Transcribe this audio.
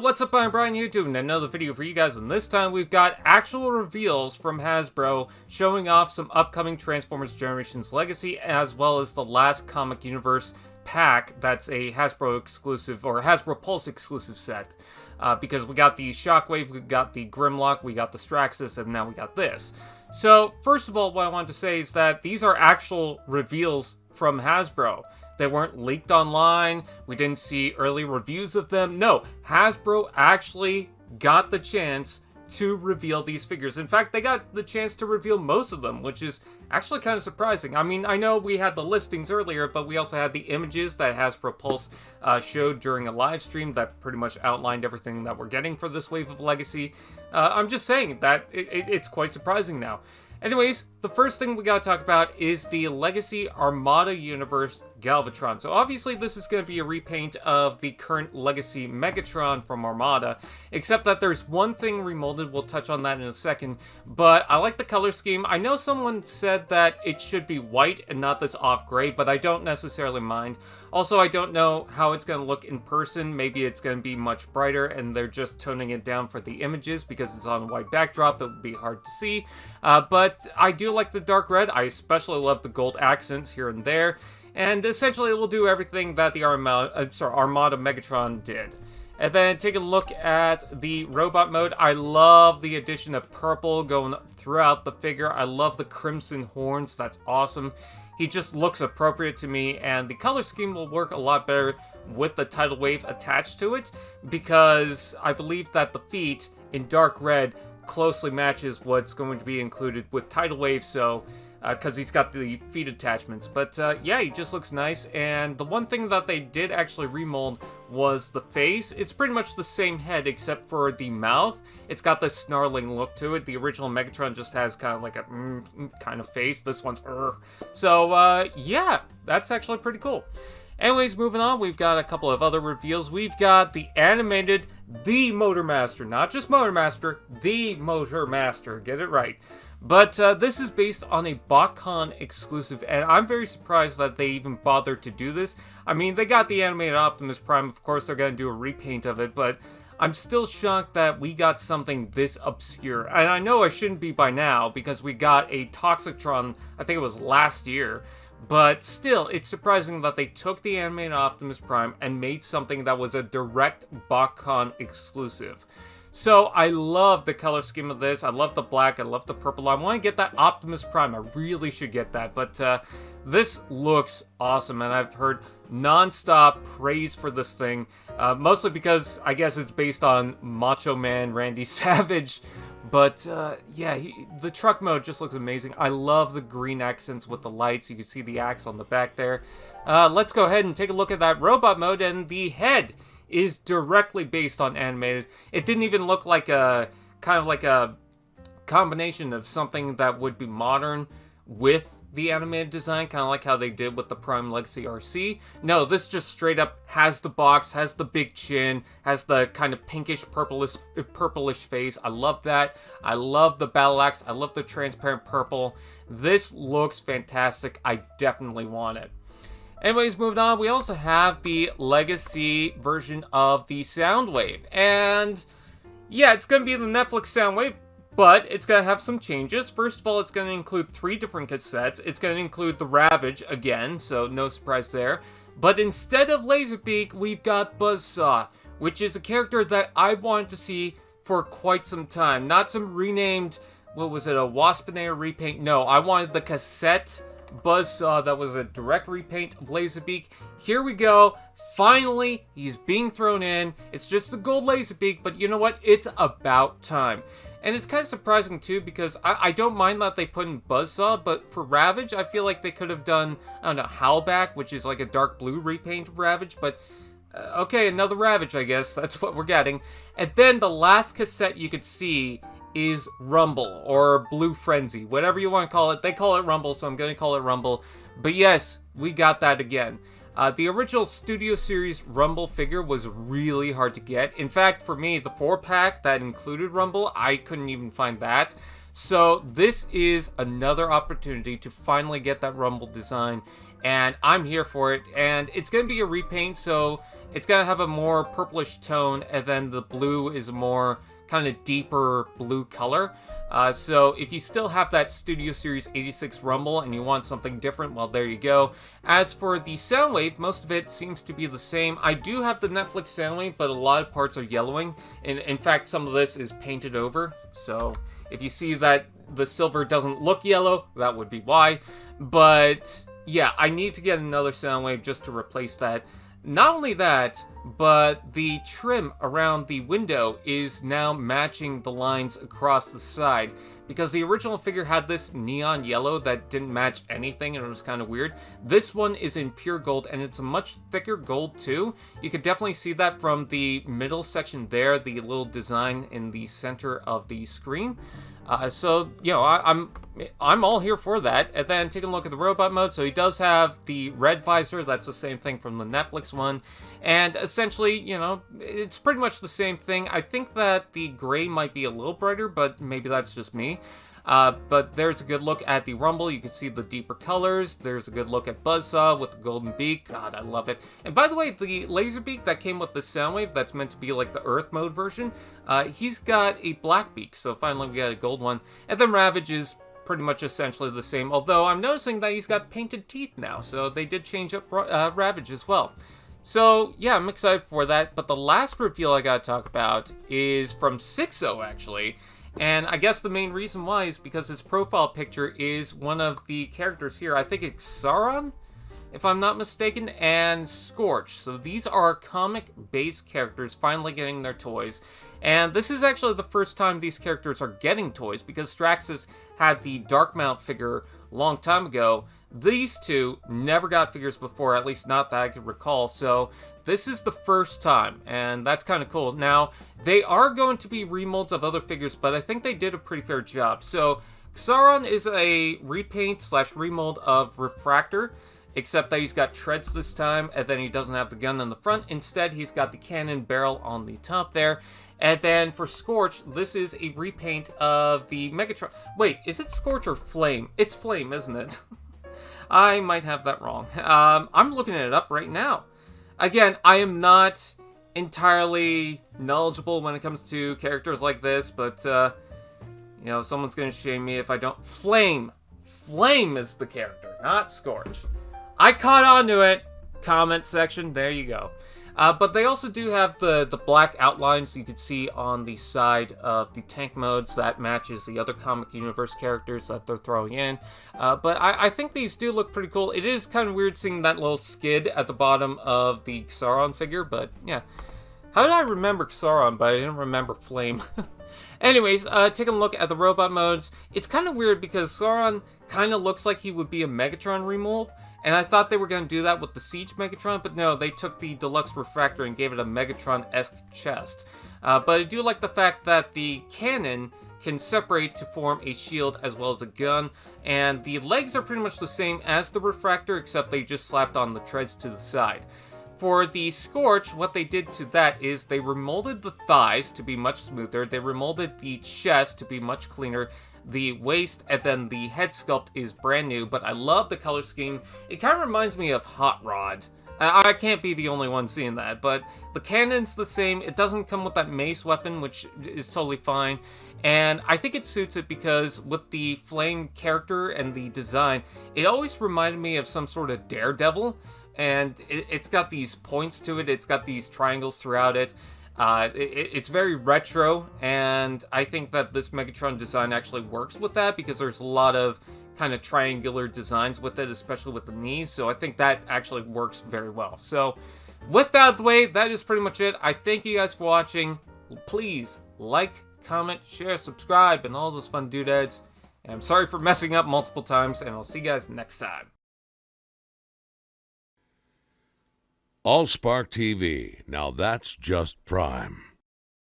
what's up, I'm Brian here doing another video for you guys, and this time we've got actual reveals from Hasbro showing off some upcoming Transformers Generations Legacy, as well as the last Comic Universe pack that's a Hasbro exclusive, or HasbroPULSE exclusive set. Because we got the Shockwave, we got the Grimlock, we got the Straxus, and now we got this. So, first of all, what I wanted to say is that these are actual reveals from Hasbro. They weren't leaked online, we didn't see early reviews of them. No, Hasbro actually got the chance to reveal these figures. In fact, they got the chance to reveal most of them, which is actually kind of surprising. I mean, I know we had the listings earlier, but we also had the images that HasbroPULSE showed during a live stream that pretty much outlined everything that we're getting for this wave of Legacy. I'm just saying that it's quite surprising now. Anyways, the first thing we gotta talk about is the Legacy Armada Universe Galvatron. So obviously this is going to be a repaint of the current Legacy Megatron from Armada, except that there's one thing remolded. We'll touch on that in a second, but I like the color scheme. I know someone said that it should be white and not this off-gray, but I don't necessarily mind. Also, I don't know how it's going to look in person. Maybe it's going to be much brighter and they're just toning it down for the images because it's on a white backdrop. It would be hard to see, but I do like the dark red. I especially love the gold accents here and there. And essentially, it will do everything that the Armada Megatron did. And then take a look at the robot mode. I love the addition of purple going throughout the figure. I love the crimson horns. That's awesome. He just looks appropriate to me, and the color scheme will work a lot better with the tidal wave attached to it, because I believe that the feet in dark red closely matches what's going to be included with tidal wave, so because he's got the feet attachments. But yeah, he just looks nice. And the one thing that they did actually remold was the face. It's pretty much the same head except for the mouth. It's got this snarling look to it. The original Megatron just has kind of like a kind of face. This one's So yeah, that's actually pretty cool. Anyways, moving on, we've got a couple of other reveals. We've got the animated The Motormaster. Not just Motormaster, The Motormaster. Get it right. But this is based on a BotCon exclusive, and I'm very surprised that they even bothered to do this. I mean, they got the animated Optimus Prime, of course they're going to do a repaint of it, but I'm still shocked that we got something this obscure. And I know I shouldn't be by now, because we got a Toxictron, I think it was last year, but still, it's surprising that they took the animated Optimus Prime and made something that was a direct BotCon exclusive. So, I love the color scheme of this. I love the black. I love the purple. I want to get that Optimus Prime. I really should get that. But this looks awesome, and I've heard non-stop praise for this thing. Mostly because I guess it's based on Macho Man Randy Savage. But yeah, the truck mode just looks amazing. I love the green accents with the lights. You can see the axe on the back there. Let's go ahead and take a look at that robot mode, and the head is directly based on animated. It didn't even look like a kind of like a combination of something that would be modern with the animated design, kind of like how they did with the Prime Legacy RC. No, this just straight up has the box, has the big chin, has the kind of pinkish purplish face. I love that. I love the battle axe. I love the transparent purple. This looks fantastic. I definitely want it. Anyways, moving on, we also have the Legacy version of the Soundwave. And yeah, it's going to be the Netflix Soundwave, but it's going to have some changes. First of all, it's going to include 3 different cassettes. It's going to include the Ravage again, so no surprise there. But instead of Laserbeak, we've got Buzzsaw, which is a character that I've wanted to see for quite some time. Not some renamed, what was it, a Waspinator repaint? No, I wanted the cassette Buzzsaw that was a direct repaint of Laserbeak. Here we go. Finally, he's being thrown in. It's just a gold Laserbeak, but you know what? It's about time. And it's kind of surprising too, because I don't mind that they put in Buzzsaw, but for Ravage, I feel like they could have done, I don't know, Howlback, which is like a dark blue repaint of Ravage, but okay, another Ravage, I guess. That's what we're getting. And then the last cassette you could see is Rumble, or Blue Frenzy, whatever you want to call it. They call it Rumble, so I'm going to call it Rumble. But yes, we got that again. The original Studio Series Rumble figure was really hard to get. In fact, for me, the 4-pack that included Rumble, I couldn't even find that. So this is another opportunity to finally get that Rumble design. and I'm here for it. And it's going to be a repaint, so it's going to have a more purplish tone, and then the blue is a more kind of deeper blue color. So if you still have that Studio Series 86 Rumble and you want something different, well, there you go. As for the Soundwave, most of it seems to be the same. I do have the Netflix Soundwave, but a lot of parts are yellowing. And in fact, some of this is painted over. So if you see that the silver doesn't look yellow, that would be why. But yeah, I need to get another Soundwave just to replace that. Not only that, but the trim around the window is now matching the lines across the side, because the original figure had this neon yellow that didn't match anything and it was kind of weird. This one is in pure gold, and it's a much thicker gold too. You could definitely see that from the middle section there, the little design in the center of the screen. So, you know, I'm all here for that. And then taking a look at the robot mode, so he does have the red visor. That's the same thing from the Netflix one. And essentially, you know, it's pretty much the same thing. I think that the gray might be a little brighter, but maybe that's just me. But there's a good look at the Rumble. You can see the deeper colors. There's a good look at Buzzsaw with the golden beak. God, I love it. And by the way, the laser beak that came with the Soundwave, that's meant to be like the Earth mode version, he's got a black beak, so finally we got a gold one. And then Ravage is pretty much essentially the same, although I'm noticing that he's got painted teeth now, so they did change up Ravage as well. So, yeah, I'm excited for that. But the last reveal I gotta talk about is from 6.0, actually. And I guess the main reason why is because his profile picture is one of the characters here. I think it's Xaaron, if I'm not mistaken, and Scorch. So these are comic-based characters finally getting their toys. And this is actually the first time these characters are getting toys, because Straxus had the Darkmount figure a long time ago. These two never got figures before, at least not that I could recall, so this is the first time, and that's kind of cool. Now, they are going to be remolds of other figures, but I think they did a pretty fair job. So, Xaaron is a repaint/remold of Refractor, except that he's got treads this time, and then he doesn't have the gun in the front. Instead, he's got the cannon barrel on the top there. And then for Scorch, this is a repaint of the Megatron. Wait, is it Scorch or Flame? It's Flame, isn't it? I might have that wrong. I'm looking it up right now. Again, I am not entirely knowledgeable when it comes to characters like this, but, you know, someone's going to shame me if I don't. Flame. Flame is the character, not Scorch. I caught on to it. Comment section, there you go. But they also do have the black outlines you can see on the side of the tank modes that matches the other comic universe characters that they're throwing in. But I think these do look pretty cool. It is kind of weird seeing that little skid at the bottom of the Xaaron figure, but yeah. How did I remember Xaaron, but I didn't remember Flame? Anyways, taking a look at the robot modes, it's kind of weird because Xaaron kind of looks like he would be a Megatron remold. And I thought they were going to do that with the Siege Megatron, but no, they took the Deluxe Refractor and gave it a Megatron-esque chest. But I do like the fact that the cannon can separate to form a shield as well as a gun, and the legs are pretty much the same as the Refractor, except they just slapped on the treads to the side. For the Scorch, what they did to that is they remolded the thighs to be much smoother, they remolded the chest to be much cleaner, the waist, and then the head sculpt is brand new, but I love the color scheme. It kind of reminds me of Hot Rod. I can't be the only one seeing that, but the cannon's the same. It doesn't come with that mace weapon, which is totally fine, and I think it suits it because with the Flame character and the design, it always reminded me of some sort of Daredevil, and it's got these points to it, it's got these triangles throughout it. It's very retro, and I think that this Megatron design actually works with that because there's a lot of kind of triangular designs with it, especially with the knees, so I think that actually works very well. So, with that out of the way, that is pretty much it. I thank you guys for watching. Please like, comment, share, subscribe, and all those fun doodads. And I'm sorry for messing up multiple times, and I'll see you guys next time. AllSpark TV. Now that's just prime.